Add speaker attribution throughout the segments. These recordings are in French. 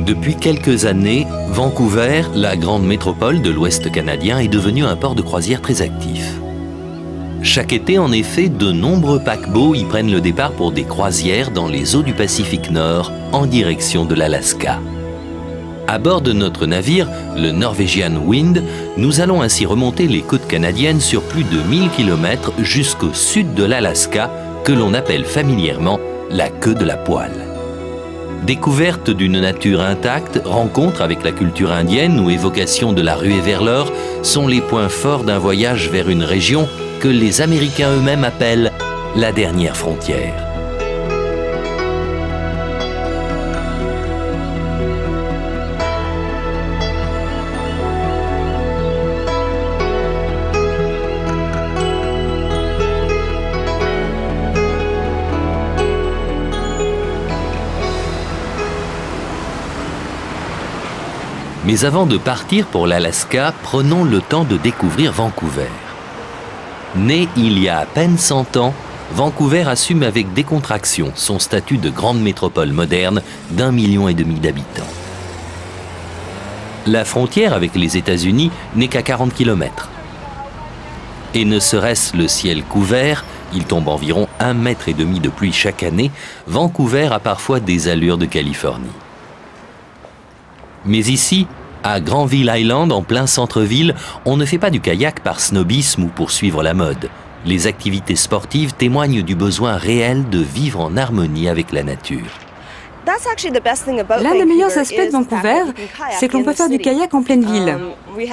Speaker 1: Depuis quelques années, Vancouver, la grande métropole de l'Ouest canadien, est devenue un port de croisière très actif. Chaque été, en effet, de nombreux paquebots y prennent le départ pour des croisières dans les eaux du Pacifique Nord, en direction de l'Alaska. À bord de notre navire, le Norwegian Wind, nous allons ainsi remonter les côtes canadiennes sur plus de 1000 km jusqu'au sud de l'Alaska, que l'on appelle familièrement la queue de la poêle. Découverte d'une nature intacte, rencontre avec la culture indienne ou évocation de la ruée vers l'or sont les points forts d'un voyage vers une région que les Américains eux-mêmes appellent la dernière frontière. Mais avant de partir pour l'Alaska, prenons le temps de découvrir Vancouver. Né il y a à peine 100 ans, Vancouver assume avec décontraction son statut de grande métropole moderne d'1,5 million d'habitants. La frontière avec les États-Unis n'est qu'à 40 km. Et ne serait-ce le ciel couvert, il tombe environ 1,5 mètre de pluie chaque année, Vancouver a parfois des allures de Californie. Mais ici, à Granville Island, en plein centre-ville, on ne fait pas du kayak par snobisme ou pour suivre la mode. Les activités sportives témoignent du besoin réel de vivre en harmonie avec la nature.
Speaker 2: L'un des meilleurs aspects de Vancouver, c'est que l'on peut faire du kayak en pleine ville.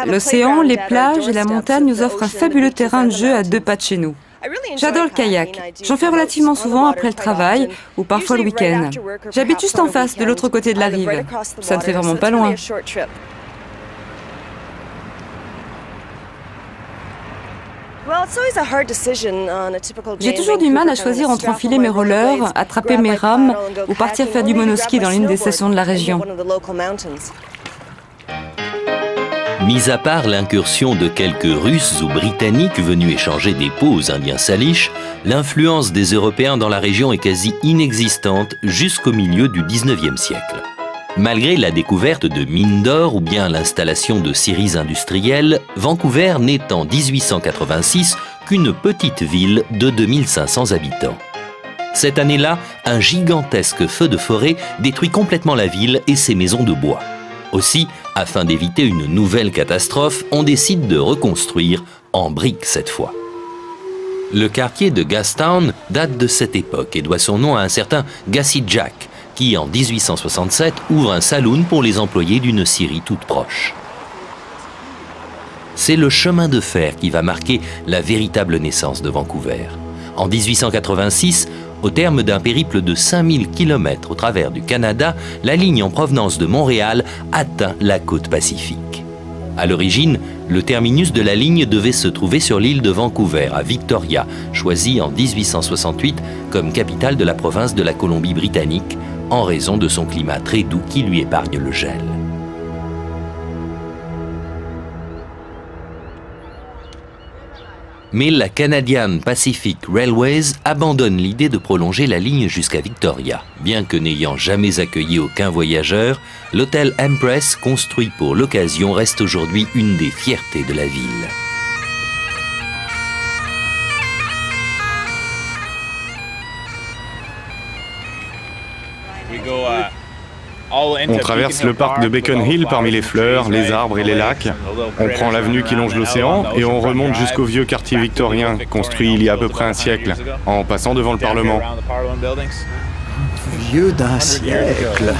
Speaker 2: L'océan, les plages et la montagne nous offrent un fabuleux terrain de jeu à 2 pas de chez nous. J'adore le kayak. J'en fais relativement souvent après le travail ou parfois le week-end. J'habite juste en face, de l'autre côté de la rive. Ça ne fait vraiment pas loin. J'ai toujours du mal à choisir entre enfiler mes rollers, attraper mes rames ou partir faire du monoski dans l'une des stations de la région.
Speaker 1: Mis à part l'incursion de quelques Russes ou Britanniques venus échanger des peaux aux Indiens Salish, l'influence des Européens dans la région est quasi inexistante jusqu'au milieu du XIXe siècle. Malgré la découverte de mines d'or ou bien l'installation de scieries industrielles, Vancouver n'est en 1886 qu'une petite ville de 2500 habitants. Cette année-là, un gigantesque feu de forêt détruit complètement la ville et ses maisons de bois. Aussi, afin d'éviter une nouvelle catastrophe, on décide de reconstruire en briques cette fois. Le quartier de Gastown date de cette époque et doit son nom à un certain Gussie Jack, qui en 1867 ouvre un saloon pour les employés d'une scierie toute proche. C'est le chemin de fer qui va marquer la véritable naissance de Vancouver. En 1886, au terme d'un périple de 5000 km au travers du Canada, la ligne en provenance de Montréal atteint la côte pacifique. À l'origine, le terminus de la ligne devait se trouver sur l'île de Vancouver, à Victoria, choisie en 1868 comme capitale de la province de la Colombie-Britannique, en raison de son climat très doux qui lui épargne le gel. Mais la Canadian Pacific Railways abandonne l'idée de prolonger la ligne jusqu'à Victoria. Bien que n'ayant jamais accueilli aucun voyageur, l'hôtel Empress, construit pour l'occasion, reste aujourd'hui une des fiertés de la ville.
Speaker 3: On traverse le parc de Beacon Hill parmi les fleurs, les arbres et les lacs. On prend l'avenue qui longe l'océan et on remonte jusqu'au vieux quartier victorien, construit il y a à peu près un siècle, en passant devant le Parlement.
Speaker 4: Vieux d'un siècle.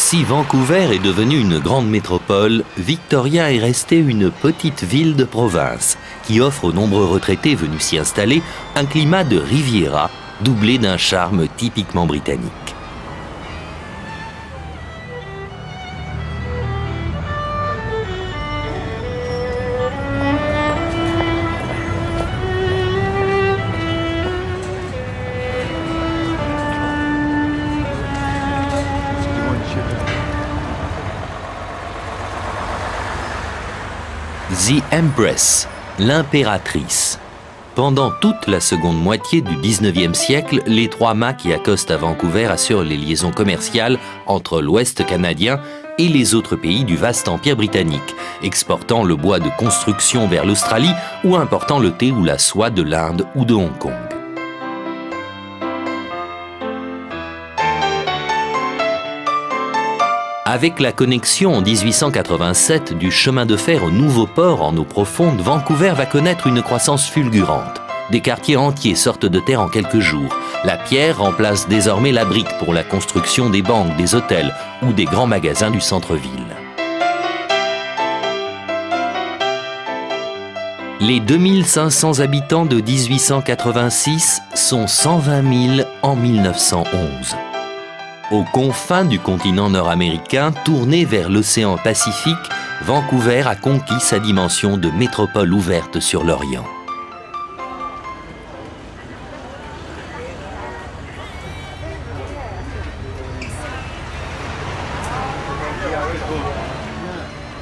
Speaker 1: Si Vancouver est devenue une grande métropole, Victoria est restée une petite ville de province qui offre aux nombreux retraités venus s'y installer un climat de Riviera doublé d'un charme typiquement britannique. The Empress, l'impératrice. Pendant toute la seconde moitié du 19e siècle, les trois mâts qui accostent à Vancouver assurent les liaisons commerciales entre l'Ouest canadien et les autres pays du vaste empire britannique, exportant le bois de construction vers l'Australie ou important le thé ou la soie de l'Inde ou de Hong Kong. Avec la connexion en 1887 du chemin de fer au nouveau port en eau profonde, Vancouver va connaître une croissance fulgurante. Des quartiers entiers sortent de terre en quelques jours. La pierre remplace désormais la brique pour la construction des banques, des hôtels ou des grands magasins du centre-ville. Les 2500 habitants de 1886 sont 120 000 en 1911. Aux confins du continent nord-américain, tourné vers l'océan Pacifique, Vancouver a conquis sa dimension de métropole ouverte sur l'Orient.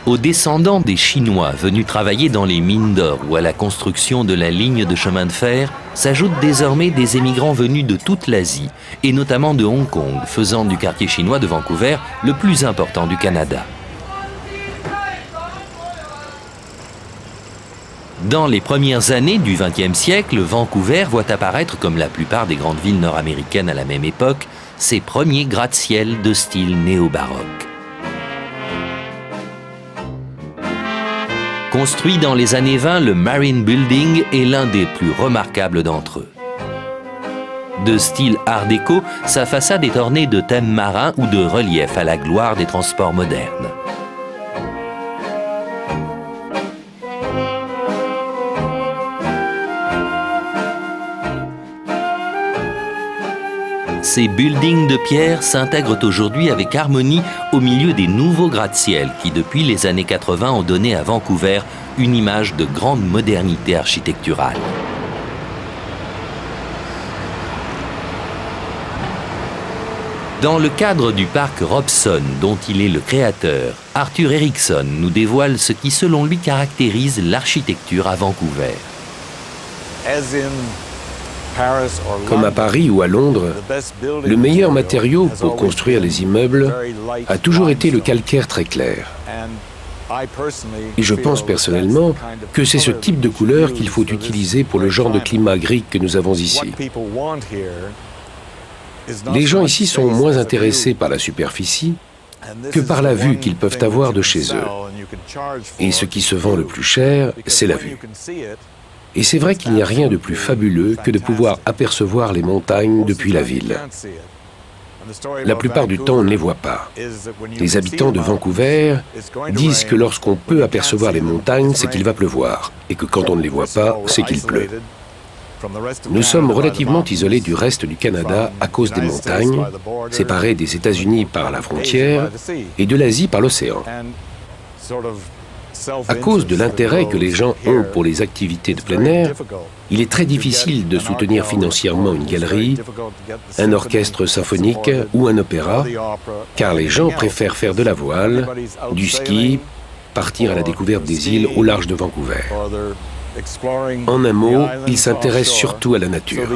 Speaker 1: Aux descendants des Chinois venus travailler dans les mines d'or ou à la construction de la ligne de chemin de fer s'ajoutent désormais des émigrants venus de toute l'Asie, et notamment de Hong Kong, faisant du quartier chinois de Vancouver le plus important du Canada. Dans les premières années du XXe siècle, Vancouver voit apparaître, comme la plupart des grandes villes nord-américaines à la même époque, ses premiers gratte-ciel de style néo-baroque. Construit dans les années 20, le Marine Building est l'un des plus remarquables d'entre eux. De style art déco, sa façade est ornée de thèmes marins ou de reliefs à la gloire des transports modernes. Ces buildings de pierre s'intègrent aujourd'hui avec harmonie au milieu des nouveaux gratte-ciel qui, depuis les années 80, ont donné à Vancouver une image de grande modernité architecturale. Dans le cadre du parc Robson, dont il est le créateur, Arthur Erickson nous dévoile ce qui, selon lui, caractérise l'architecture à Vancouver.
Speaker 5: Comme à Paris ou à Londres, le meilleur matériau pour construire les immeubles a toujours été le calcaire très clair. Et je pense personnellement que c'est ce type de couleur qu'il faut utiliser pour le genre de climat gris que nous avons ici. Les gens ici sont moins intéressés par la superficie que par la vue qu'ils peuvent avoir de chez eux. Et ce qui se vend le plus cher, c'est la vue. Et c'est vrai qu'il n'y a rien de plus fabuleux que de pouvoir apercevoir les montagnes depuis la ville. La plupart du temps, on ne les voit pas. Les habitants de Vancouver disent que lorsqu'on peut apercevoir les montagnes, c'est qu'il va pleuvoir, et que quand on ne les voit pas, c'est qu'il pleut. Nous sommes relativement isolés du reste du Canada à cause des montagnes, séparés des États-Unis par la frontière et de l'Asie par l'océan. À cause de l'intérêt que les gens ont pour les activités de plein air, il est très difficile de soutenir financièrement une galerie, un orchestre symphonique ou un opéra, car les gens préfèrent faire de la voile, du ski, partir à la découverte des îles au large de Vancouver. En un mot, ils s'intéressent surtout à la nature.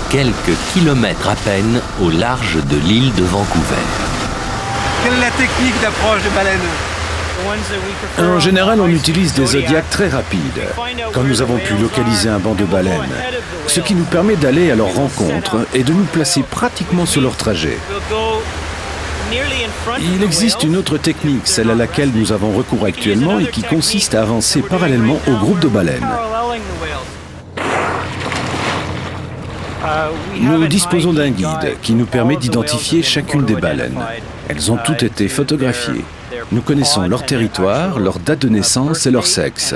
Speaker 1: Quelques kilomètres à peine au large de l'île de Vancouver.
Speaker 6: Quelle est la technique d'approche des baleines?
Speaker 4: En général, on utilise des zodiacs très rapides, quand nous avons pu localiser un banc de baleines, ce qui nous permet d'aller à leur rencontre et de nous placer pratiquement sur leur trajet. Il existe une autre technique, celle à laquelle nous avons recours actuellement et qui consiste à avancer parallèlement au groupe de baleines. Nous disposons d'un guide qui nous permet d'identifier chacune des baleines. Elles ont toutes été photographiées. Nous connaissons leur territoire, leur date de naissance et leur sexe.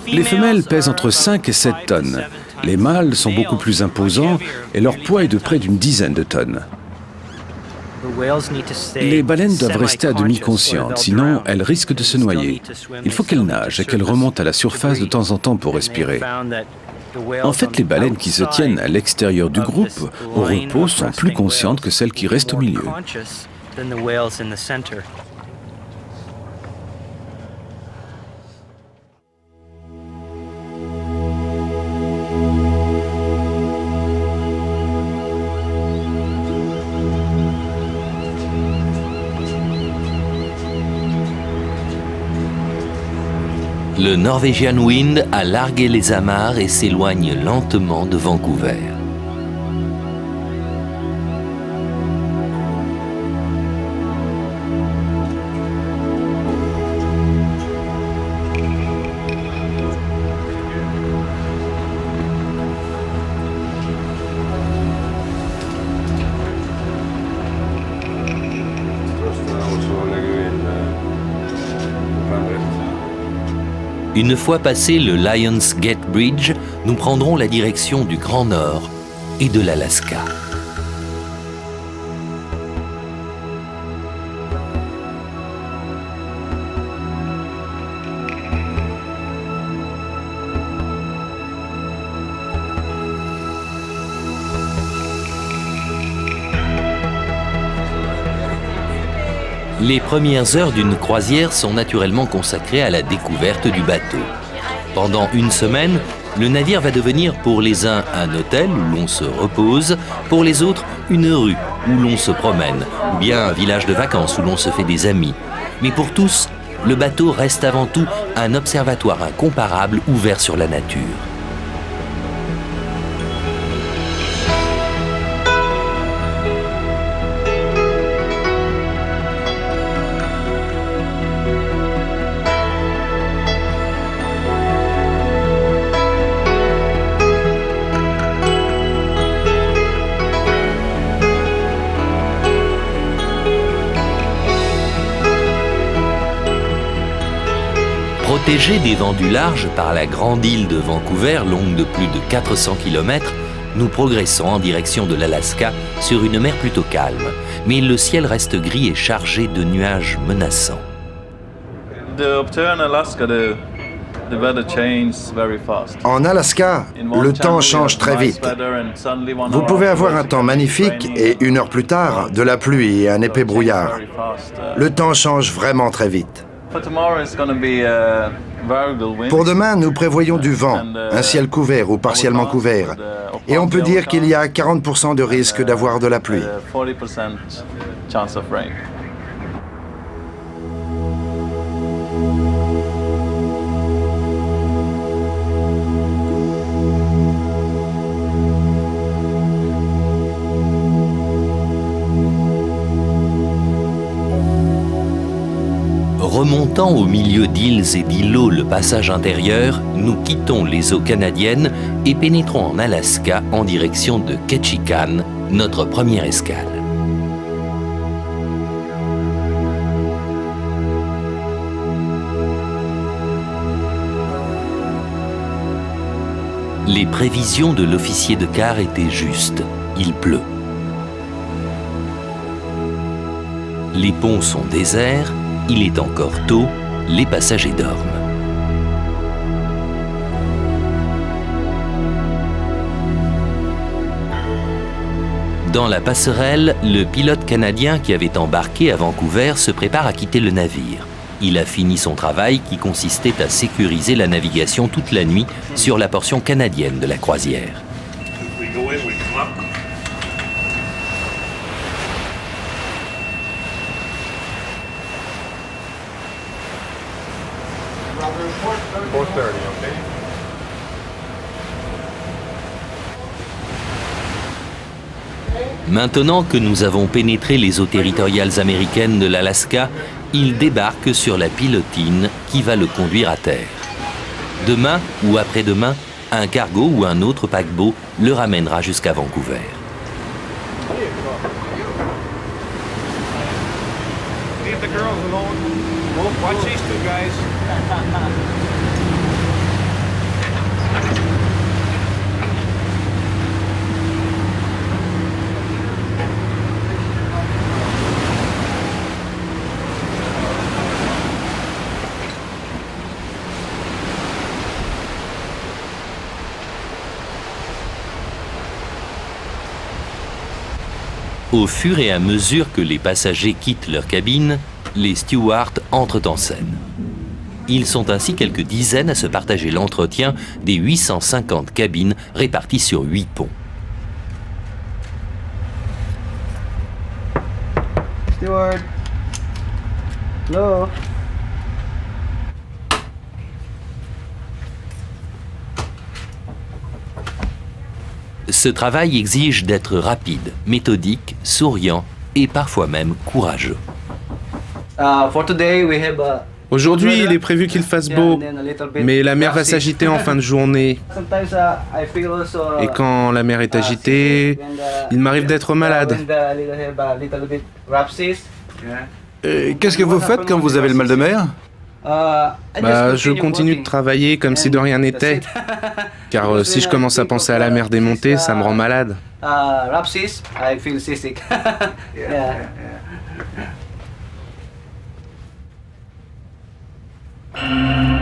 Speaker 4: Les femelles pèsent entre 5 et 7 tonnes. Les mâles sont beaucoup plus imposants et leur poids est de près d'une dizaine de tonnes. Les baleines doivent rester à demi conscientes, sinon elles risquent de se noyer. Il faut qu'elles nagent et qu'elles remontent à la surface de temps en temps pour respirer. En fait, les baleines qui se tiennent à l'extérieur du groupe, au repos, sont plus conscientes que celles qui restent au milieu.
Speaker 1: Le Norwegian Wind a largué les amarres et s'éloigne lentement de Vancouver. Une fois passé le Lions Gate Bridge, nous prendrons la direction du Grand Nord et de l'Alaska. Les premières heures d'une croisière sont naturellement consacrées à la découverte du bateau. Pendant une semaine, le navire va devenir pour les uns un hôtel où l'on se repose, pour les autres une rue où l'on se promène, ou bien un village de vacances où l'on se fait des amis. Mais pour tous, le bateau reste avant tout un observatoire incomparable ouvert sur la nature. Protégés des vents du large par la grande île de Vancouver, longue de plus de 400 km, nous progressons en direction de l'Alaska sur une mer plutôt calme. Mais le ciel reste gris et chargé de nuages menaçants.
Speaker 7: En Alaska, le temps change très vite. Vous pouvez avoir un temps magnifique et une heure plus tard, de la pluie et un épais brouillard. Le temps change vraiment très vite. Pour demain, nous prévoyons du vent, un ciel couvert ou partiellement couvert. Et on peut dire qu'il y a 40% de risque d'avoir de la pluie.
Speaker 1: Remontant au milieu d'îles et d'îlots le passage intérieur, nous quittons les eaux canadiennes et pénétrons en Alaska en direction de Ketchikan, notre première escale. Les prévisions de l'officier de quart étaient justes. Il pleut. Les ponts sont déserts. Il est encore tôt, les passagers dorment. Dans la passerelle, le pilote canadien qui avait embarqué à Vancouver se prépare à quitter le navire. Il a fini son travail qui consistait à sécuriser la navigation toute la nuit sur la portion canadienne de la croisière. Maintenant que nous avons pénétré les eaux territoriales américaines de l'Alaska, il débarque sur la pilotine qui va le conduire à terre. Demain ou après-demain, un cargo ou un autre paquebot le ramènera jusqu'à Vancouver. Au fur et à mesure que les passagers quittent leur cabine, les stewards entrent en scène. Ils sont ainsi quelques dizaines à se partager l'entretien des 850 cabines réparties sur 8 ponts.
Speaker 6: Steward. Hello.
Speaker 1: Ce travail exige d'être rapide, méthodique, souriant et parfois même courageux.
Speaker 8: Aujourd'hui, il est prévu qu'il fasse beau, mais la mer va s'agiter en fin de journée. Et quand la mer est agitée, il m'arrive d'être malade.
Speaker 9: Qu'est-ce que vous faites quand vous avez le mal de mer?
Speaker 8: Je continue de travailler comme si de rien n'était. Car si je commence à penser à la mer démontée, ça me rend malade.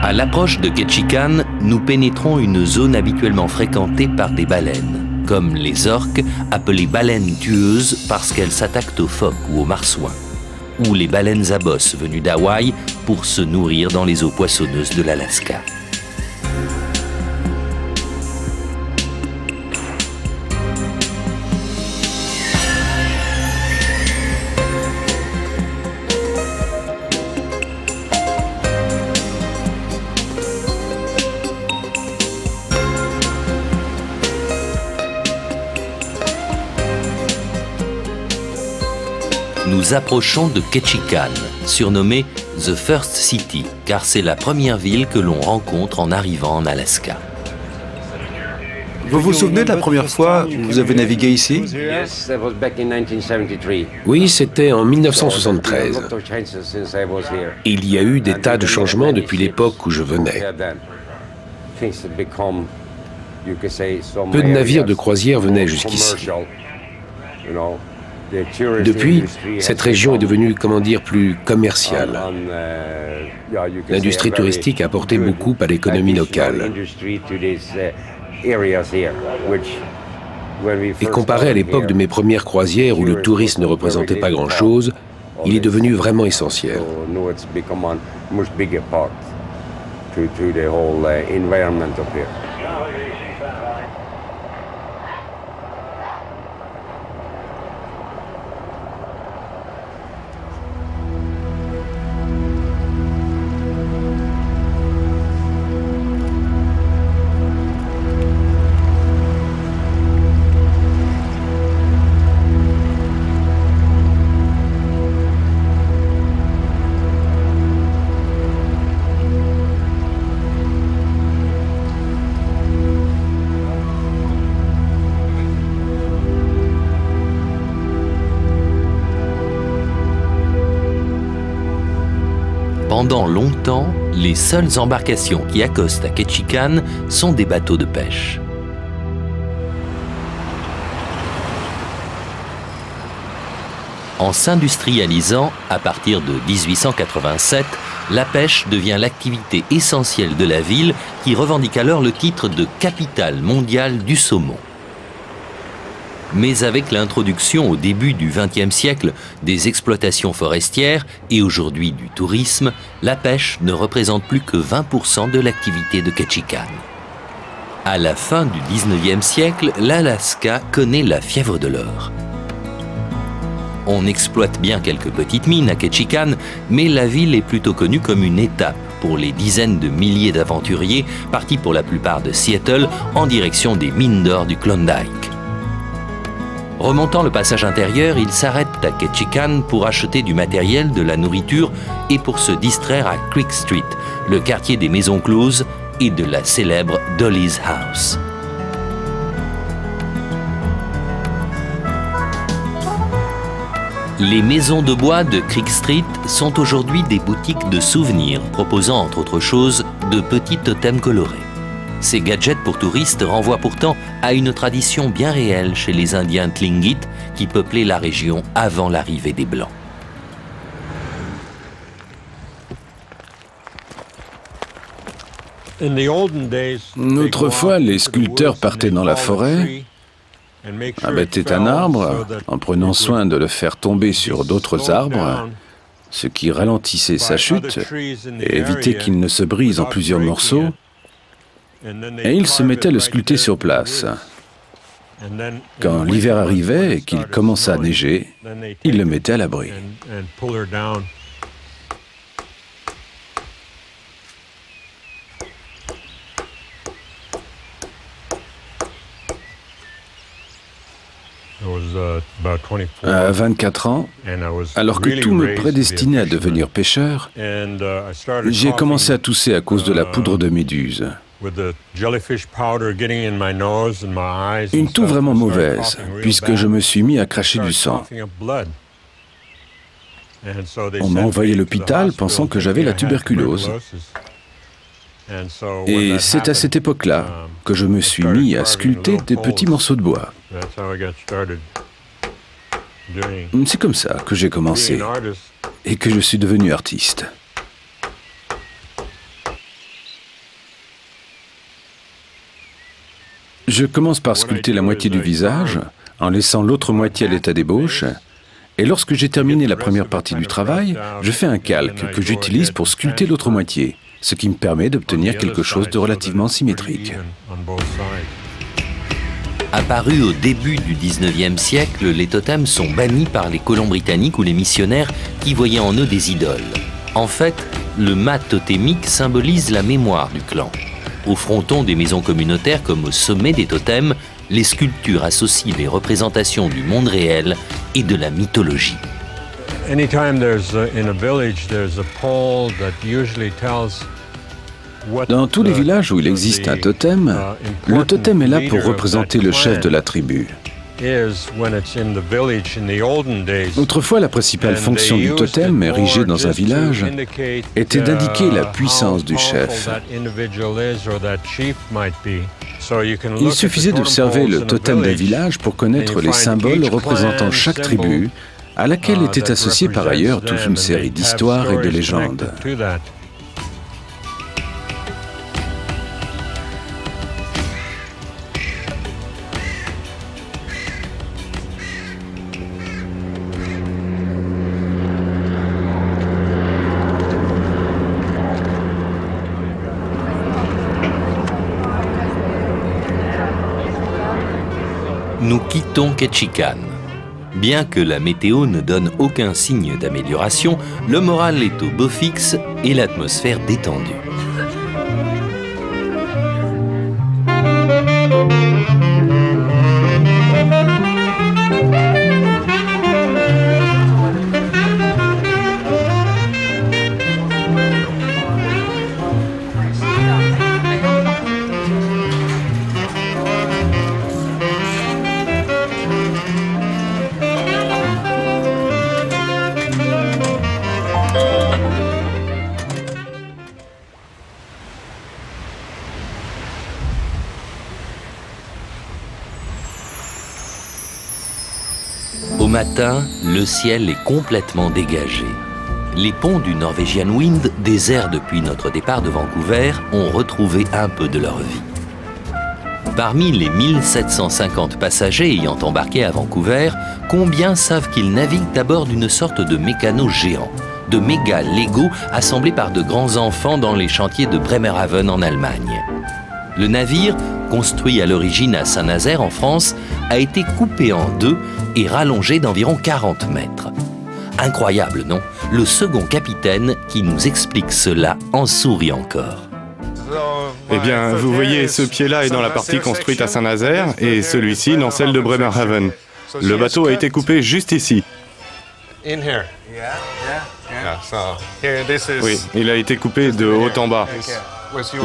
Speaker 1: À l'approche de Ketchikan, nous pénétrons une zone habituellement fréquentée par des baleines, comme les orques, appelées baleines tueuses parce qu'elles s'attaquent aux phoques ou aux marsouins, ou les baleines à bosse venues d'Hawaï pour se nourrir dans les eaux poissonneuses de l'Alaska. Nous approchons de Ketchikan, surnommée The First City, car c'est la première ville que l'on rencontre en arrivant en Alaska.
Speaker 9: Vous vous souvenez de la première fois où vous avez navigué ici?
Speaker 5: Oui, c'était en 1973. Il y a eu des tas de changements depuis l'époque où je venais. Peu de navires de croisière venaient jusqu'ici. Depuis, cette région est devenue, comment dire, plus commerciale. L'industrie touristique a apporté beaucoup à l'économie locale. Et comparé à l'époque de mes premières croisières où le tourisme ne représentait pas grand-chose, il est devenu vraiment essentiel.
Speaker 1: Pendant longtemps, les seules embarcations qui accostent à Ketchikan sont des bateaux de pêche. En s'industrialisant, à partir de 1887, la pêche devient l'activité essentielle de la ville qui revendique alors le titre de capitale mondiale du saumon. Mais avec l'introduction au début du XXe siècle des exploitations forestières et aujourd'hui du tourisme, la pêche ne représente plus que 20% de l'activité de Ketchikan. À la fin du XIXe siècle, l'Alaska connaît la fièvre de l'or. On exploite bien quelques petites mines à Ketchikan, mais la ville est plutôt connue comme une étape pour les dizaines de milliers d'aventuriers partis pour la plupart de Seattle en direction des mines d'or du Klondike. Remontant le passage intérieur, ils s'arrêtent à Ketchikan pour acheter du matériel, de la nourriture et pour se distraire à Creek Street, le quartier des maisons closes et de la célèbre Dolly's House. Les maisons de bois de Creek Street sont aujourd'hui des boutiques de souvenirs proposant entre autres choses de petits totems colorés. Ces gadgets pour touristes renvoient pourtant à une tradition bien réelle chez les Indiens Tlingit qui peuplaient la région avant l'arrivée des Blancs.
Speaker 4: Autrefois, les sculpteurs partaient dans la forêt
Speaker 5: abattait un arbre en prenant soin de le faire tomber sur d'autres arbres, ce qui ralentissait sa chute et évitait qu'il ne se brise en plusieurs morceaux, et il se mettait à le sculpter sur place. Quand l'hiver arrivait et qu'il commença à neiger, il le mettait à l'abri. À 24 ans, alors que tout me prédestinait à devenir pêcheur, j'ai commencé à tousser à cause de la poudre de méduse. Une toux vraiment mauvaise, puisque je me suis mis à cracher du sang. On m'a envoyé à l'hôpital pensant que j'avais la tuberculose. Et c'est à cette époque-là que je me suis mis à sculpter des petits morceaux de bois. C'est comme ça que j'ai commencé et que je suis devenu artiste. Je commence par sculpter la moitié du visage, en laissant l'autre moitié à l'état d'ébauche, et lorsque j'ai terminé la première partie du travail, je fais un calque que j'utilise pour sculpter l'autre moitié, ce qui me permet d'obtenir quelque chose de relativement symétrique.
Speaker 1: Apparus au début du 19e siècle, les totems sont bannis par les colons britanniques ou les missionnaires qui voyaient en eux des idoles. En fait, le mât totémique symbolise la mémoire du clan. Au fronton des maisons communautaires comme au sommet des totems, les sculptures associent les représentations du monde réel et de la mythologie.
Speaker 5: Dans tous les villages où il existe un totem, le totem est là pour représenter le chef de la tribu. Autrefois, la principale fonction du totem, érigé dans un village, était d'indiquer la puissance du chef. Il suffisait d'observer le totem d'un village pour connaître les symboles représentant chaque tribu, à laquelle était associée par ailleurs toute une série d'histoires et de légendes.
Speaker 1: Nous quittons Ketchikan. Bien que la météo ne donne aucun signe d'amélioration, le moral est au beau fixe et l'atmosphère détendue. Au matin, le ciel est complètement dégagé. Les ponts du Norwegian Wind, déserts depuis notre départ de Vancouver, ont retrouvé un peu de leur vie. Parmi les 1750 passagers ayant embarqué à Vancouver, combien savent qu'ils naviguent à bord d'une sorte de mécano géant, de méga Lego assemblés par de grands enfants dans les chantiers de Bremerhaven en Allemagne. Le navire, construit à l'origine à Saint-Nazaire en France, a été coupé en deux et rallongé d'environ 40 mètres. Incroyable, non? Le second capitaine qui nous explique cela en sourit encore.
Speaker 3: Eh bien, vous voyez, ce pied-là est dans la partie construite à Saint-Nazaire et celui-ci dans celle de Bremerhaven. Le bateau a été coupé juste ici. Oui, il a été coupé de haut en bas.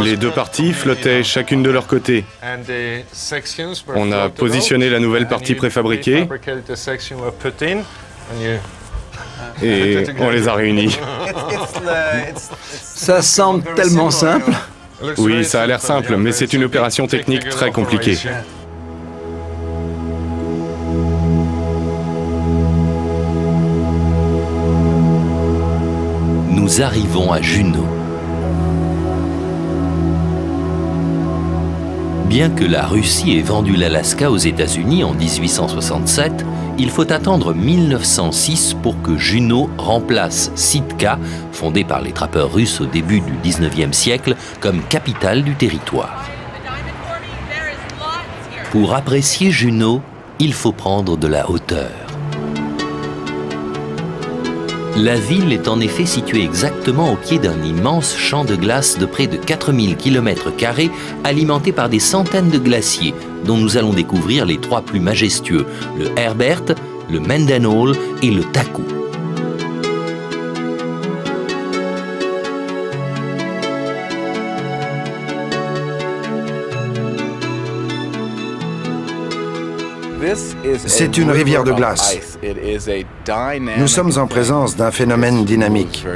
Speaker 3: Les deux parties flottaient chacune de leur côté. On a positionné la nouvelle partie préfabriquée et on les a réunis.
Speaker 9: Ça semble tellement simple.
Speaker 3: Oui, ça a l'air simple, mais c'est une opération technique très compliquée.
Speaker 1: Nous arrivons à Juneau. Bien que la Russie ait vendu l'Alaska aux États-Unis en 1867, il faut attendre 1906 pour que Juneau remplace Sitka, fondée par les trappeurs russes au début du 19e siècle, comme capitale du territoire. Pour apprécier Juneau, il faut prendre de la hauteur. La ville est en effet située exactement au pied d'un immense champ de glace de près de 4000 km², alimenté par des centaines de glaciers, dont nous allons découvrir les trois plus majestueux, le Herbert, le Mendenhall et le Taku.
Speaker 7: C'est une rivière de glace. Nous sommes en présence d'un phénomène dynamique.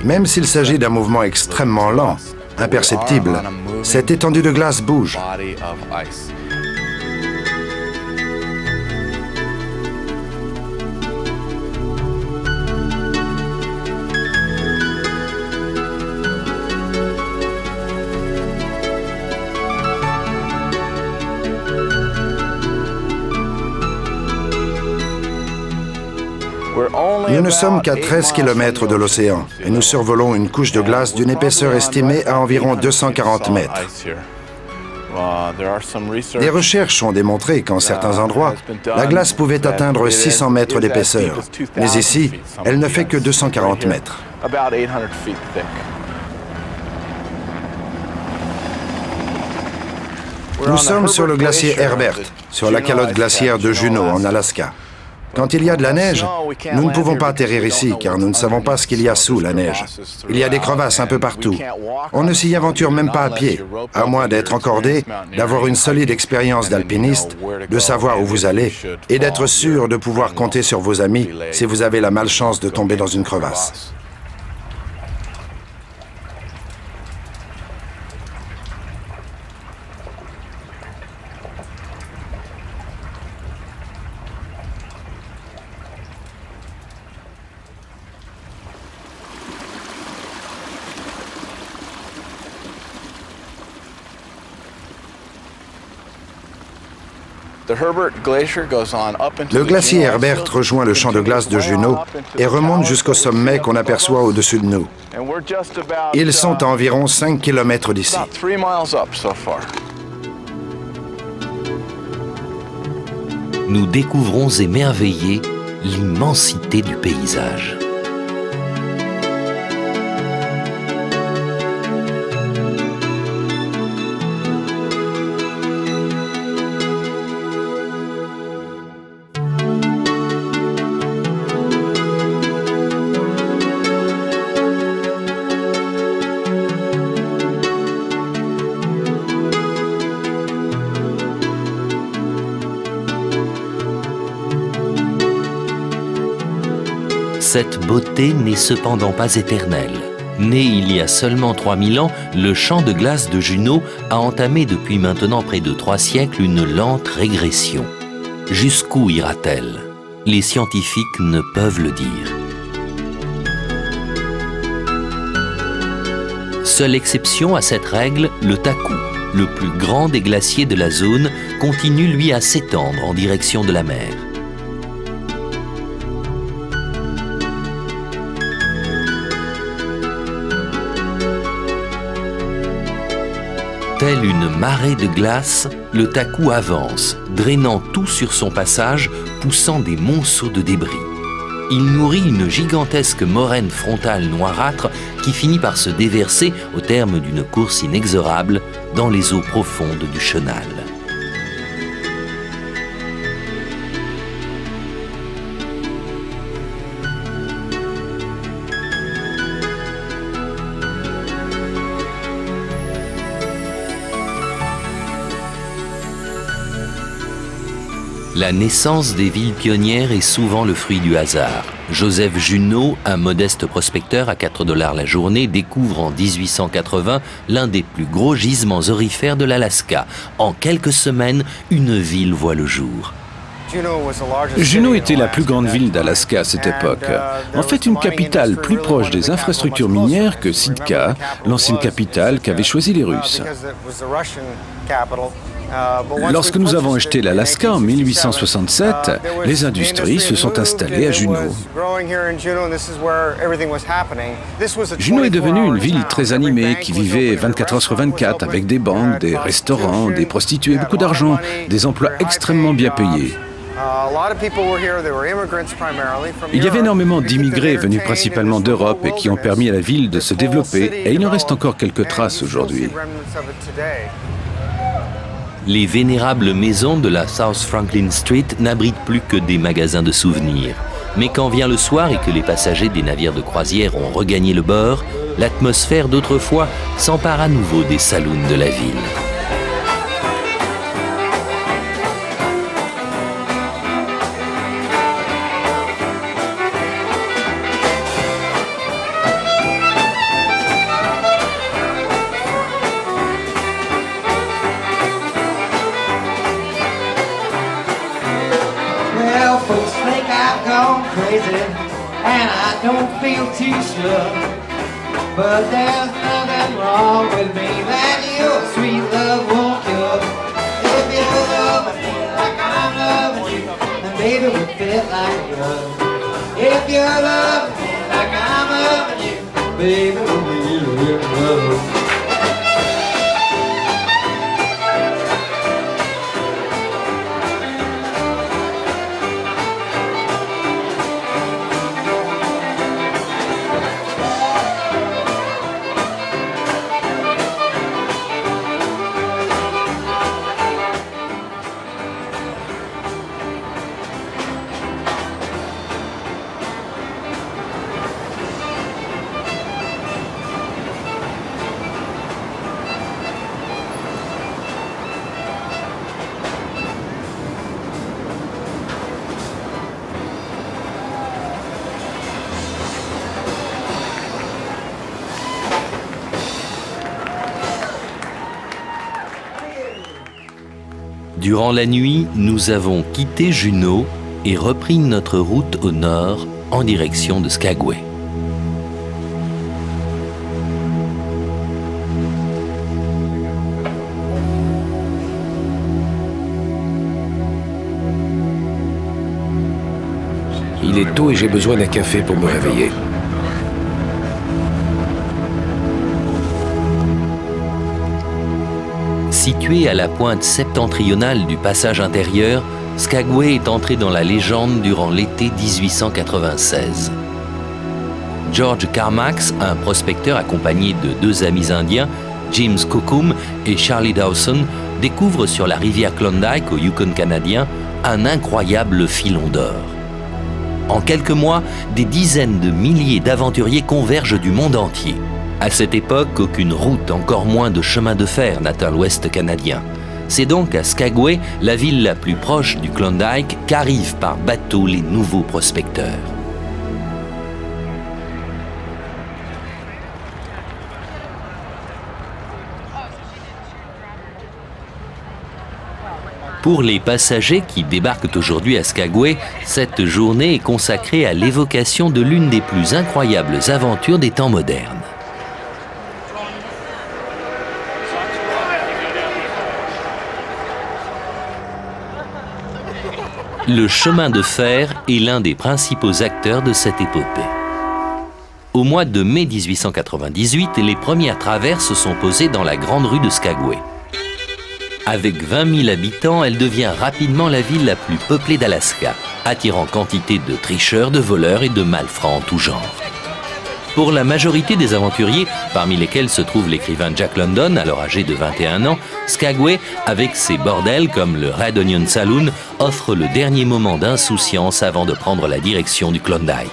Speaker 7: Même s'il s'agit d'un mouvement extrêmement lent, imperceptible, cette étendue de glace bouge. Nous ne sommes qu'à 13 km de l'océan et nous survolons une couche de glace d'une épaisseur estimée à environ 240 mètres. Des recherches ont démontré qu'en certains endroits, la glace pouvait atteindre 600 mètres d'épaisseur, mais ici, elle ne fait que 240 mètres. Nous sommes sur le glacier Herbert, sur la calotte glaciaire de Juneau, en Alaska. Quand il y a de la neige, nous ne pouvons pas atterrir ici car nous ne savons pas ce qu'il y a sous la neige. Il y a des crevasses un peu partout. On ne s'y aventure même pas à pied, à moins d'être encordé, d'avoir une solide expérience d'alpiniste, de savoir où vous allez et d'être sûr de pouvoir compter sur vos amis si vous avez la malchance de tomber dans une crevasse. Le glacier Herbert rejoint le champ de glace de Juneau et remonte jusqu'au sommet qu'on aperçoit au-dessus de nous. Ils sont à environ 5 km d'ici.
Speaker 1: Nous découvrons émerveillés l'immensité du paysage. Cette beauté n'est cependant pas éternelle. Né il y a seulement 3000 ans, le champ de glace de Juneau a entamé depuis maintenant près de 3 siècles une lente régression. Jusqu'où ira-t-elle? Les scientifiques ne peuvent le dire. Seule exception à cette règle, le Taku, le plus grand des glaciers de la zone, continue lui à s'étendre en direction de la mer. Tel une marée de glace, le Taku avance, drainant tout sur son passage, poussant des monceaux de débris. Il nourrit une gigantesque moraine frontale noirâtre qui finit par se déverser au terme d'une course inexorable dans les eaux profondes du chenal. La naissance des villes pionnières est souvent le fruit du hasard. Joseph Juneau, un modeste prospecteur à 4 $ la journée, découvre en 1880 l'un des plus gros gisements aurifères de l'Alaska. En quelques semaines, une ville voit le jour.
Speaker 4: Juneau était la plus grande ville d'Alaska à cette époque. En fait, une capitale plus proche des infrastructures minières que Sitka, l'ancienne capitale qu'avaient choisie les Russes.
Speaker 5: Lorsque nous avons acheté l'Alaska en 1867, les industries se sont installées à Juneau. Juneau est devenue une ville très animée qui vivait 24 heures sur 24 avec des banques, des restaurants, des prostituées, beaucoup d'argent, des emplois extrêmement bien payés. Il y avait énormément d'immigrés venus principalement d'Europe et qui ont permis à la ville de se développer, et il en reste encore quelques traces aujourd'hui.
Speaker 1: Les vénérables maisons de la South Franklin Street n'abritent plus que des magasins de souvenirs. Mais quand vient le soir et que les passagers des navires de croisière ont regagné le bord, l'atmosphère d'autrefois s'empare à nouveau des saloons de la ville.
Speaker 10: And I don't feel too sure, but there's nothing wrong with me that your sweet love won't cure. If you love me like I'm loving you, then baby we'll fit like a glove. If you love me like I'm loving you, baby we'll be real love.
Speaker 1: Durant la nuit, nous avons quitté Juneau et repris notre route au nord en direction de Skagway.
Speaker 5: Il est tôt et j'ai besoin d'un café pour me réveiller.
Speaker 1: Situé à la pointe septentrionale du passage intérieur, Skagway est entré dans la légende durant l'été 1896. George Carmax, un prospecteur accompagné de deux amis indiens, James Cookum et Charlie Dawson, découvre sur la rivière Klondike au Yukon canadien un incroyable filon d'or. En quelques mois, des dizaines de milliers d'aventuriers convergent du monde entier. À cette époque, aucune route, encore moins de chemin de fer n'atteint l'ouest canadien. C'est donc à Skagway, la ville la plus proche du Klondike, qu'arrivent par bateau les nouveaux prospecteurs. Pour les passagers qui débarquent aujourd'hui à Skagway, cette journée est consacrée à l'évocation de l'une des plus incroyables aventures des temps modernes. Le chemin de fer est l'un des principaux acteurs de cette épopée. Au mois de mai 1898, les premières traverses sont posées dans la grande rue de Skagway. Avec 20 000 habitants, elle devient rapidement la ville la plus peuplée d'Alaska, attirant quantité de tricheurs, de voleurs et de malfrats en tout genre. Pour la majorité des aventuriers, parmi lesquels se trouve l'écrivain Jack London, alors âgé de 21 ans, Skagway, avec ses bordels comme le Red Onion Saloon, offre le dernier moment d'insouciance avant de prendre la direction du Klondike.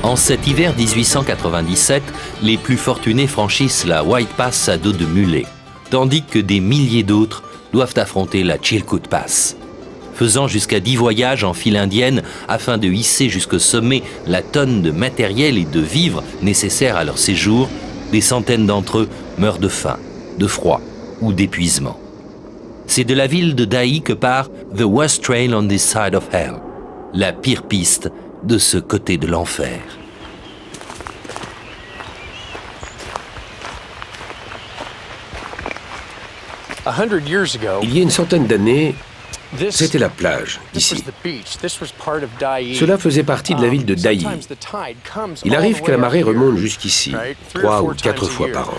Speaker 1: En cet hiver 1897, les plus fortunés franchissent la White Pass à dos de mulet, tandis que des milliers d'autres doivent affronter la Chilkoot Pass. Faisant jusqu'à 10 voyages en file indienne afin de hisser jusqu'au sommet la tonne de matériel et de vivres nécessaires à leur séjour, des centaines d'entre eux meurent de faim, de froid ou d'épuisement. C'est de la ville de Dahi que part « The Worst Trail on this side of Hell », la pire piste de ce côté de l'enfer.
Speaker 5: Il y a une centaine d'années, c'était la plage, ici. Cela faisait partie de la ville de Dai. Il arrive que la marée remonte jusqu'ici, 3 ou 4 fois par an.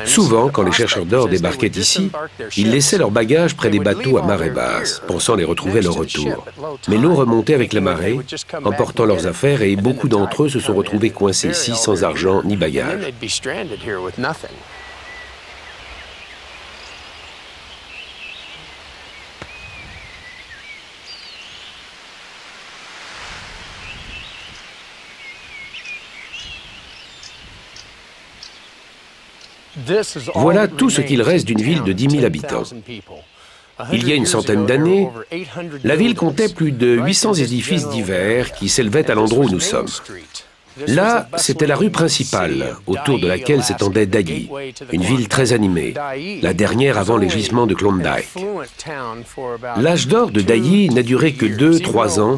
Speaker 5: Souvent, quand les chercheurs d'or débarquaient ici, ils laissaient leurs bagages près des bateaux à marée basse, pensant les retrouver à leur retour. Mais l'eau remontait avec la marée, emportant leurs affaires, et beaucoup d'entre eux se sont retrouvés coincés ici sans argent ni bagages. Voilà tout ce qu'il reste d'une ville de 10 000 habitants. Il y a une centaine d'années, la ville comptait plus de 800 édifices divers qui s'élevaient à l'endroit où nous sommes. Là, c'était la rue principale, autour de laquelle s'étendait Dai, une ville très animée, la dernière avant les gisements de Klondike. L'âge d'or de Dai n'a duré que 2-3 ans,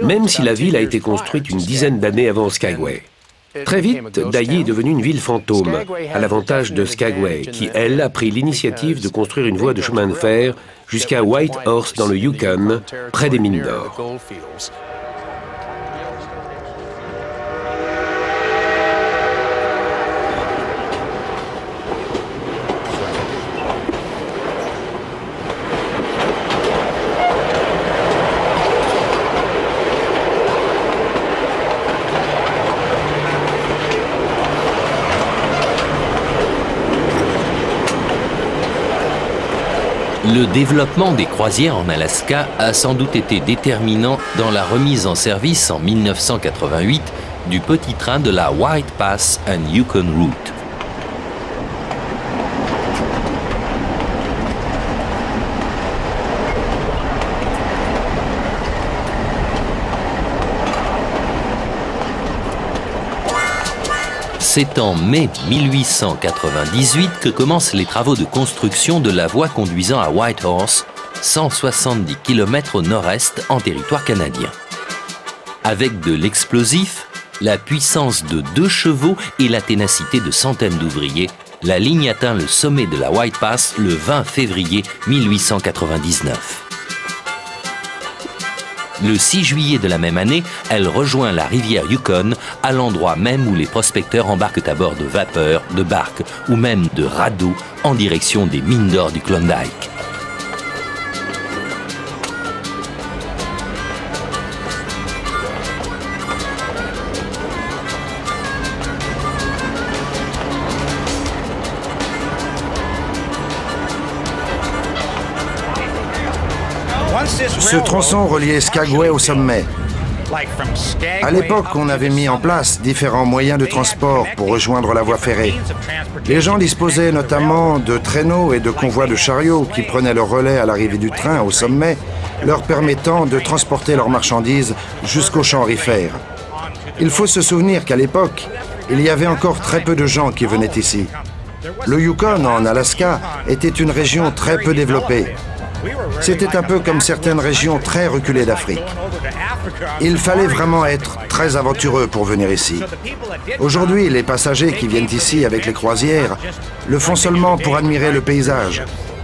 Speaker 5: même si la ville a été construite une dizaine d'années avant Skagway. Très vite, Dai est devenue une ville fantôme, à l'avantage de Skagway, qui, elle, a pris l'initiative de construire une voie de chemin de fer jusqu'à Whitehorse dans le Yukon, près des mines d'or.
Speaker 1: Le développement des croisières en Alaska a sans doute été déterminant dans la remise en service en 1988 du petit train de la White Pass and Yukon Route. C'est en mai 1898 que commencent les travaux de construction de la voie conduisant à Whitehorse, 170 km au nord-est en territoire canadien. Avec de l'explosif, la puissance de 2 chevaux et la ténacité de centaines d'ouvriers, la ligne atteint le sommet de la White Pass le 20 février 1899. Le 6 juillet de la même année, elle rejoint la rivière Yukon, à l'endroit même où les prospecteurs embarquent à bord de vapeurs, de barques ou même de radeaux en direction des mines d'or du Klondike.
Speaker 7: Ce tronçon reliait Skagway au sommet. À l'époque, on avait mis en place différents moyens de transport pour rejoindre la voie ferrée. Les gens disposaient notamment de traîneaux et de convois de chariots qui prenaient le relais à l'arrivée du train au sommet, leur permettant de transporter leurs marchandises jusqu'au champ aurifère. Il faut se souvenir qu'à l'époque, il y avait encore très peu de gens qui venaient ici. Le Yukon, en Alaska, était une région très peu développée. C'était un peu comme certaines régions très reculées d'Afrique. Il fallait vraiment être très aventureux pour venir ici. Aujourd'hui, les passagers qui viennent ici avec les croisières le font seulement pour admirer le paysage.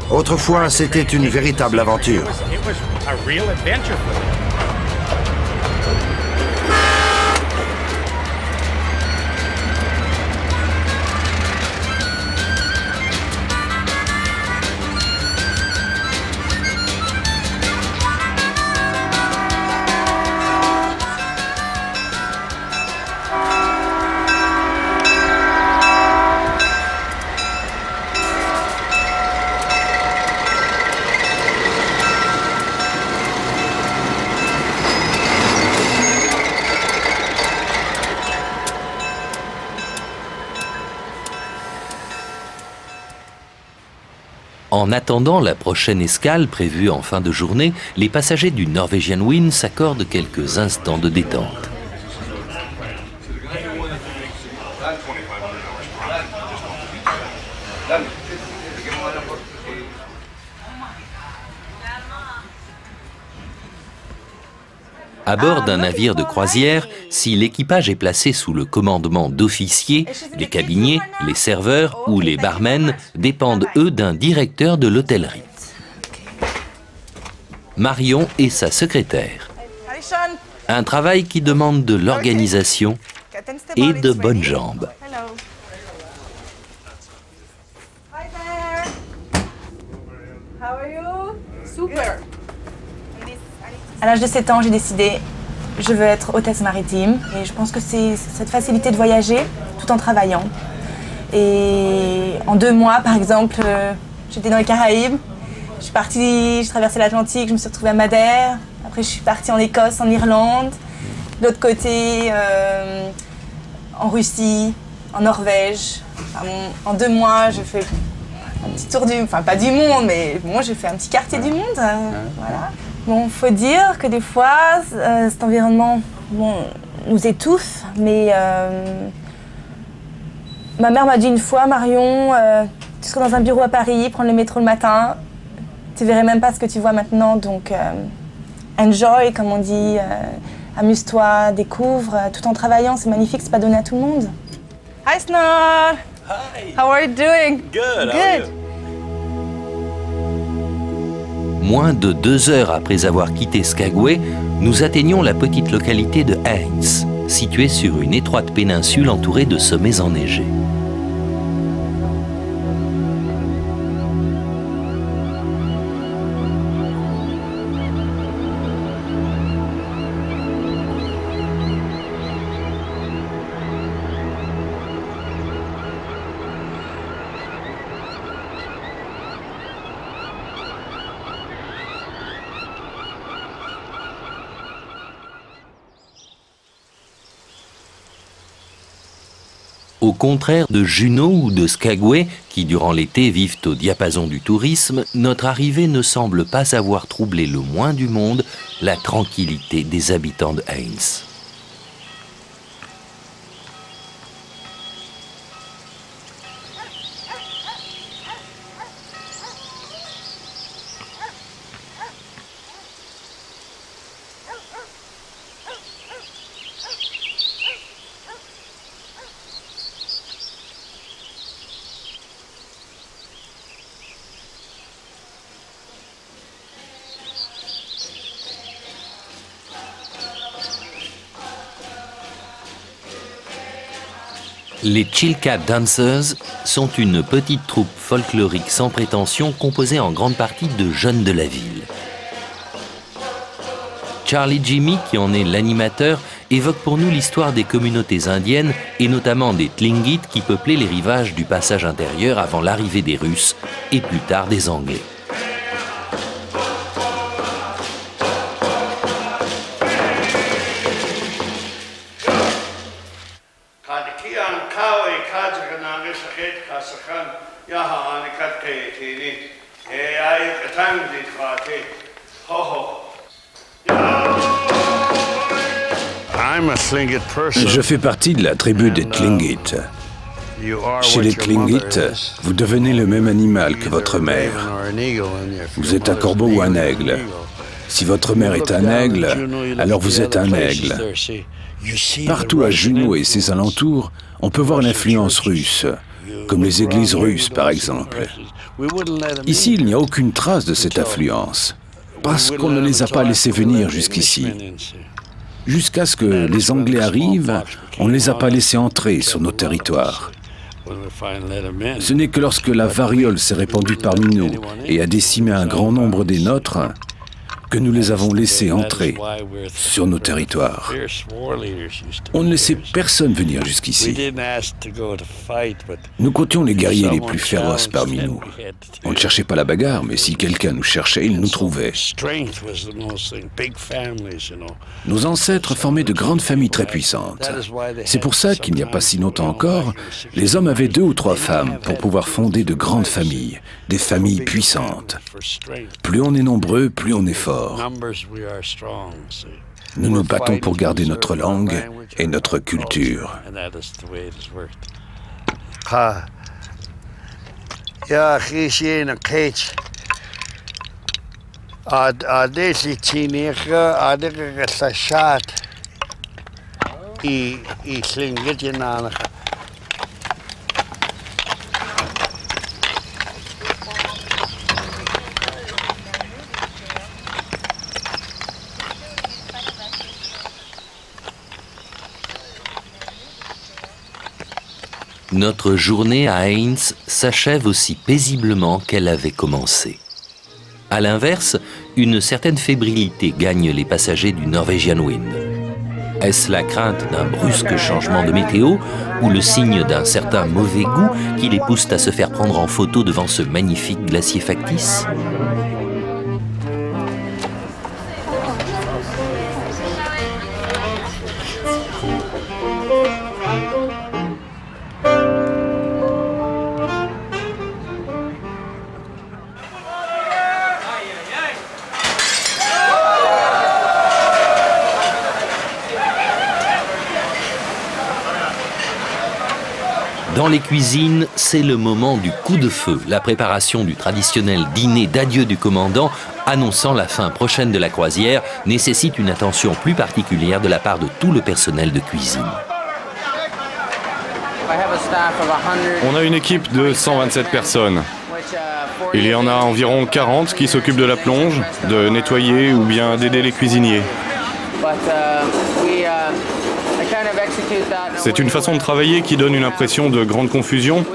Speaker 7: Autrefois, c'était une véritable aventure.
Speaker 1: En attendant la prochaine escale prévue en fin de journée, les passagers du Norwegian Wind s'accordent quelques instants de détente. À bord d'un navire de croisière, si l'équipage est placé sous le commandement d'officiers, les cabiniers, les serveurs ou les barmen dépendent, eux, d'un directeur de l'hôtellerie. Marion est sa secrétaire. Un travail qui demande de l'organisation et de bonnes jambes.
Speaker 11: À l'âge de 7 ans, j'ai décidé, je veux être hôtesse maritime. Et je pense que c'est cette facilité de voyager tout en travaillant. Et en 2 mois, par exemple, j'étais dans les Caraïbes. Je suis partie, j'ai traversé l'Atlantique, je me suis retrouvée à Madère. Après, je suis partie en Écosse, en Irlande. De l'autre côté, en Russie, en Norvège. Enfin, en 2 mois, je fais un petit tour enfin pas du monde, mais bon, j'ai fait un petit quartier du monde. Voilà. Bon, faut dire que des fois, cet environnement, bon, nous étouffe, mais ma mère m'a dit une fois, Marion, tu seras dans un bureau à Paris, prendre le métro le matin, tu verrais même pas ce que tu vois maintenant, donc enjoy, comme on dit, amuse-toi, découvre, tout en travaillant, c'est magnifique, c'est pas donné à tout le monde. Hi Snor! Hi! How are you doing?
Speaker 1: Good! Good! Moins de 2 heures après avoir quitté Skagway, nous atteignons la petite localité de Haines, située sur une étroite péninsule entourée de sommets enneigés. Au contraire de Juneau ou de Skagway, qui durant l'été vivent au diapason du tourisme, notre arrivée ne semble pas avoir troublé le moins du monde la tranquillité des habitants de Haines. Les Chilkat Dancers sont une petite troupe folklorique sans prétention composée en grande partie de jeunes de la ville. Charlie Jimmy, qui en est l'animateur, évoque pour nous l'histoire des communautés indiennes et notamment des Tlingits qui peuplaient les rivages du passage intérieur avant l'arrivée des Russes et plus tard des Anglais.
Speaker 5: Je fais partie de la tribu des Tlingits. Chez les Tlingits, vous devenez le même animal que votre mère. Vous êtes un corbeau ou un aigle. Si votre mère est un aigle, alors vous êtes un aigle. Partout à Juneau et ses alentours, on peut voir l'influence russe, comme les églises russes par exemple. Ici, il n'y a aucune trace de cette influence, parce qu'on ne les a pas laissés venir jusqu'ici. Jusqu'à ce que les Anglais arrivent, on ne les a pas laissés entrer sur nos territoires. Ce n'est que lorsque la variole s'est répandue parmi nous et a décimé un grand nombre des nôtres que nous les avons laissés entrer sur nos territoires. On ne laissait personne venir jusqu'ici. Nous comptions les guerriers les plus féroces parmi nous. On ne cherchait pas la bagarre, mais si quelqu'un nous cherchait, il nous trouvait. Nos ancêtres formaient de grandes familles très puissantes. C'est pour ça qu'il n'y a pas si longtemps encore, les hommes avaient 2 ou 3 femmes pour pouvoir fonder de grandes familles, des familles puissantes. Plus on est nombreux, plus on est fort. Nous nous battons pour garder notre langue et notre culture.
Speaker 1: Notre journée à Haynes s'achève aussi paisiblement qu'elle avait commencé. À l'inverse, une certaine fébrilité gagne les passagers du Norwegian Wind. Est-ce la crainte d'un brusque changement de météo ou le signe d'un certain mauvais goût qui les pousse à se faire prendre en photo devant ce magnifique glacier factice ? Dans les cuisines, c'est le moment du coup de feu, la préparation du traditionnel dîner d'adieu du commandant annonçant la fin prochaine de la croisière nécessite une attention plus particulière de la part de tout le personnel de cuisine.
Speaker 3: On a une équipe de 127 personnes. Il y en a environ 40 qui s'occupent de la plonge, de nettoyer ou bien d'aider les cuisiniers. C'est une façon de travailler qui donne une impression de grande confusion,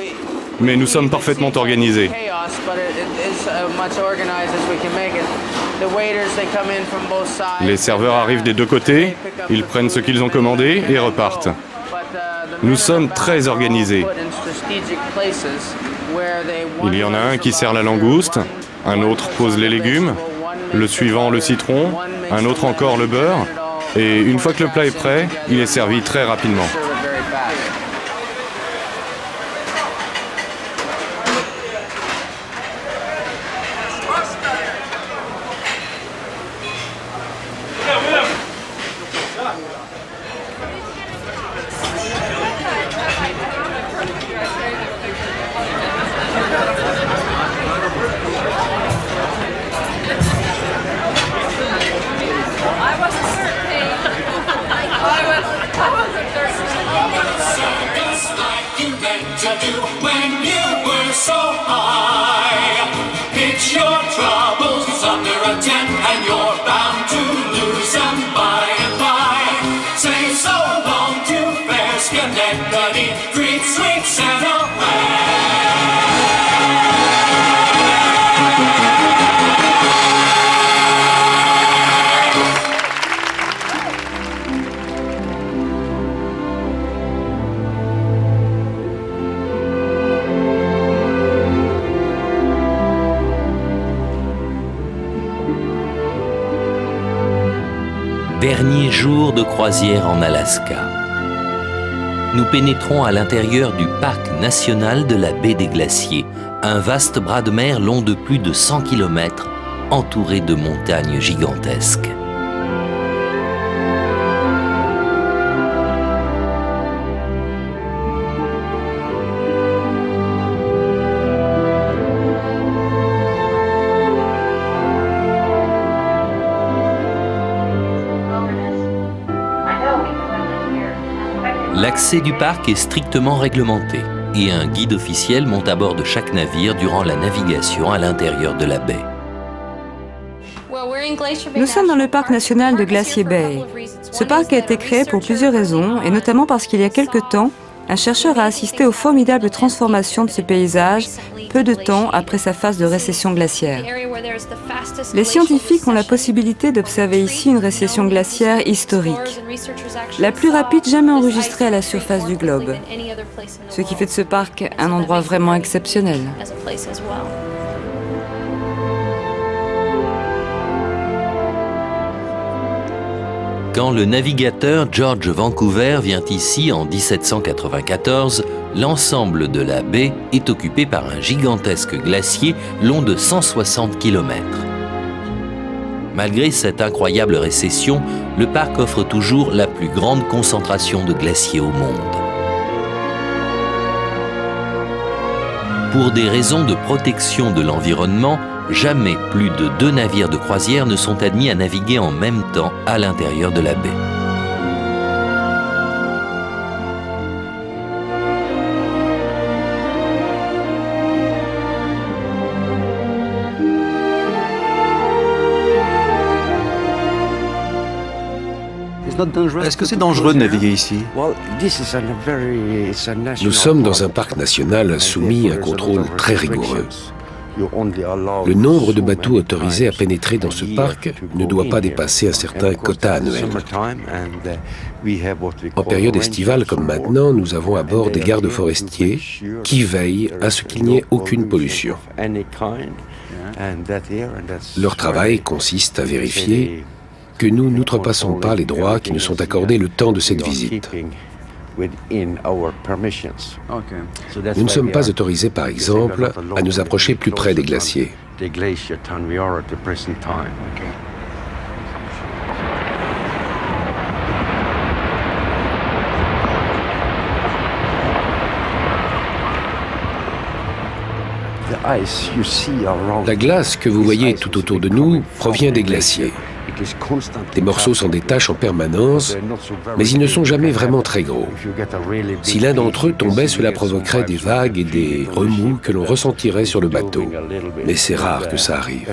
Speaker 3: mais nous sommes parfaitement organisés. Les serveurs arrivent des deux côtés, ils prennent ce qu'ils ont commandé et repartent. Nous sommes très organisés. Il y en a un qui sert la langouste, un autre pose les légumes, le suivant le citron, un autre encore le beurre. Et une fois que le plat est prêt, il est servi très rapidement.
Speaker 1: Dernier jour de croisière en Alaska. Nous pénétrons à l'intérieur du parc national de la baie des Glaciers, un vaste bras de mer long de plus de 100 km, entouré de montagnes gigantesques. L'accès du parc est strictement réglementé et un guide officiel monte à bord de chaque navire durant la navigation à l'intérieur de la baie.
Speaker 2: Nous sommes dans le parc national de Glacier Bay. Ce parc a été créé pour plusieurs raisons, et notamment parce qu'il y a quelque temps, un chercheur a assisté aux formidables transformations de ce paysage peu de temps après sa phase de récession glaciaire. Les scientifiques ont la possibilité d'observer ici une récession glaciaire historique, la plus rapide jamais enregistrée à la surface du globe, ce qui fait de ce parc un endroit vraiment exceptionnel.
Speaker 1: Quand le navigateur George Vancouver vient ici en 1794, l'ensemble de la baie est occupé par un gigantesque glacier long de 160 km. Malgré cette incroyable récession, le parc offre toujours la plus grande concentration de glaciers au monde. Pour des raisons de protection de l'environnement, Jamais plus de 2 navires de croisière ne sont admis à naviguer en même temps à l'intérieur de la baie.
Speaker 9: Est-ce que c'est dangereux de naviguer ici?
Speaker 5: Nous sommes dans un parc national soumis à un contrôle très rigoureux. Le nombre de bateaux autorisés à pénétrer dans ce parc ne doit pas dépasser un certain quota annuel. En période estivale comme maintenant, nous avons à bord des gardes forestiers qui veillent à ce qu'il n'y ait aucune pollution. Leur travail consiste à vérifier que nous n'outrepassons pas les droits qui nous sont accordés le temps de cette visite. Nous ne sommes pas autorisés, par exemple, à nous approcher plus près des glaciers. La glace que vous voyez tout autour de nous provient des glaciers. Des morceaux s'en détachent en permanence, mais ils ne sont jamais vraiment très gros. Si l'un d'entre eux tombait, cela provoquerait des vagues et des remous que l'on ressentirait sur le bateau. Mais c'est rare que ça arrive.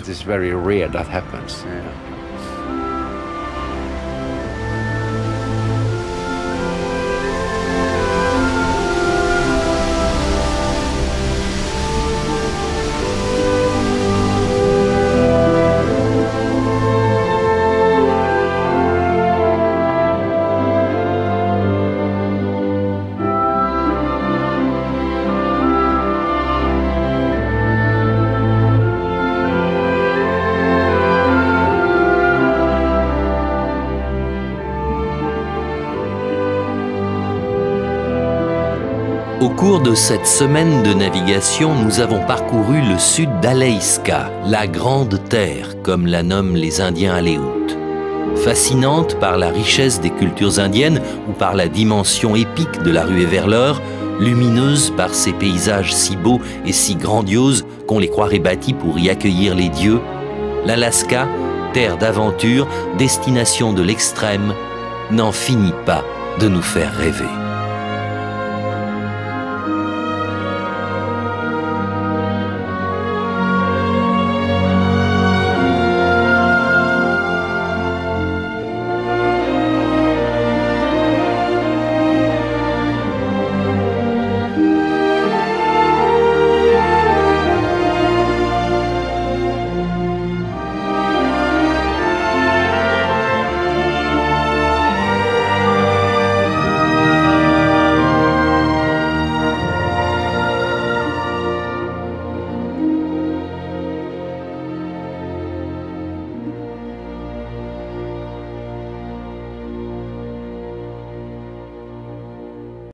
Speaker 1: Au cours de cette semaine de navigation, nous avons parcouru le sud d'Alaïska, la Grande Terre, comme la nomment les Indiens Aléoutes. Fascinante par la richesse des cultures indiennes ou par la dimension épique de la ruée vers l'or, lumineuse par ses paysages si beaux et si grandioses qu'on les croirait bâtis pour y accueillir les dieux, l'Alaska, terre d'aventure, destination de l'extrême, n'en finit pas de nous faire rêver.